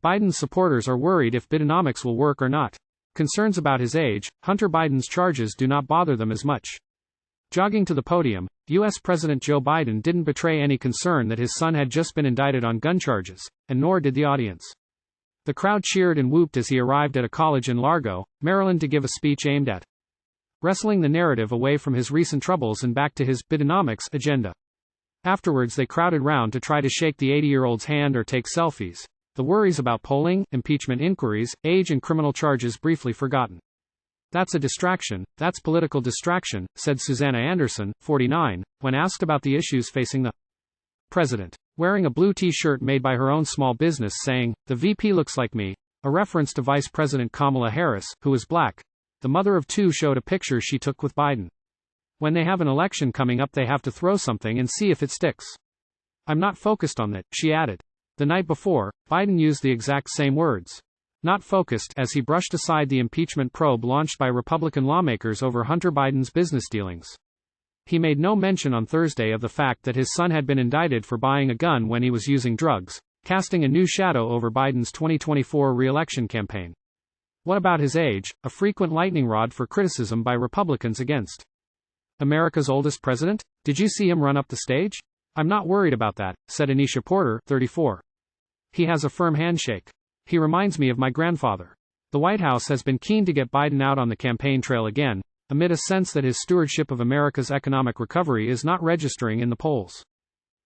Biden's supporters are worried if Bidenomics will work or not. Concerns about his age, Hunter Biden's charges do not bother them as much. Jogging to the podium, U.S. President Joe Biden didn't betray any concern that his son had just been indicted on gun charges, and nor did the audience. The crowd cheered and whooped as he arrived at a college in Largo, Maryland to give a speech aimed at wrestling the narrative away from his recent troubles and back to his Bidenomics agenda. Afterwards they crowded round to try to shake the 80-year-old's hand or take selfies. The worries about polling, impeachment inquiries, age and criminal charges briefly forgotten. That's a distraction, that's political distraction, said Susanna Anderson, 49, when asked about the issues facing the president. Wearing a blue t-shirt made by her own small business saying, "The VP looks like me," a reference to Vice President Kamala Harris, who is black. The mother of two showed a picture she took with Biden. When they have an election coming up they have to throw something and see if it sticks. "I'm not focused on that," she added. The night before, Biden used the exact same words. Not focused, as he brushed aside the impeachment probe launched by Republican lawmakers over Hunter Biden's business dealings. He made no mention on Thursday of the fact that his son had been indicted for buying a gun when he was using drugs, casting a new shadow over Biden's 2024 re-election campaign. What about his age, a frequent lightning rod for criticism by Republicans against America's oldest president? Did you see him run up the stage? "I'm not worried about that," said Anisha Porter, 34. "He has a firm handshake. He reminds me of my grandfather." The White House has been keen to get Biden out on the campaign trail again, amid a sense that his stewardship of America's economic recovery is not registering in the polls.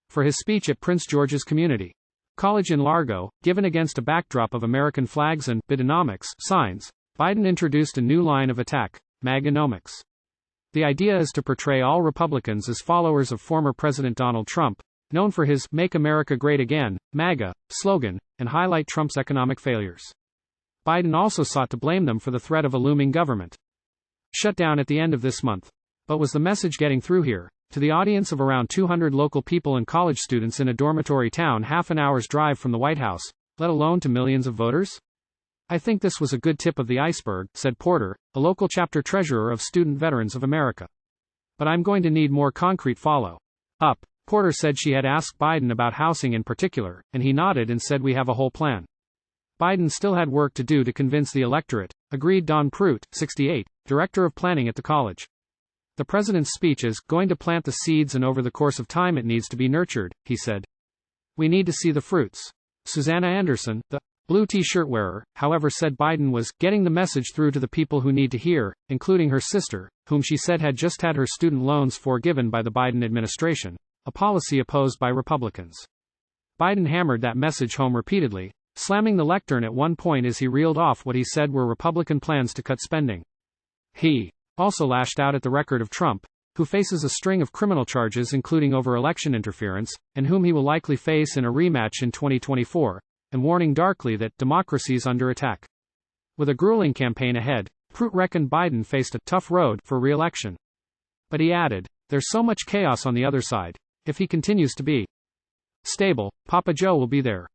For his speech at Prince George's Community College in Largo, given against a backdrop of American flags and Bidenomics signs, Biden introduced a new line of attack, Bidenomics. The idea is to portray all Republicans as followers of former President Donald Trump, known for his "Make America Great Again" (MAGA) slogan, and highlight Trump's economic failures. Biden also sought to blame them for the threat of a looming government shutdown at the end of this month. But was the message getting through here? To the audience of around 200 local people and college students in a dormitory town half an hour's drive from the White House, let alone to millions of voters? "I think this was a good tip of the iceberg," said Porter, a local chapter treasurer of Student Veterans of America. "But I'm going to need more concrete follow-up." Porter said she had asked Biden about housing in particular, and he nodded and said, "We have a whole plan." Biden still had work to do to convince the electorate, agreed Don Prout, 68, director of planning at the college. "The president's speech is going to plant the seeds, and over the course of time it needs to be nurtured," he said. "We need to see the fruits." Susanna Anderson, the blue t-shirt wearer, however, said Biden was getting the message through to the people who need to hear, including her sister, whom she said had just had her student loans forgiven by the Biden administration, a policy opposed by Republicans. Biden hammered that message home repeatedly, slamming the lectern at one point as he reeled off what he said were Republican plans to cut spending. He also lashed out at the record of Trump, who faces a string of criminal charges including over election interference, and whom he will likely face in a rematch in 2024, and warning darkly that democracy's under attack. With a grueling campaign ahead, Prout reckoned Biden faced a tough road for re-election. But he added, "There's so much chaos on the other side. If he continues to be stable, Papa Joe will be there."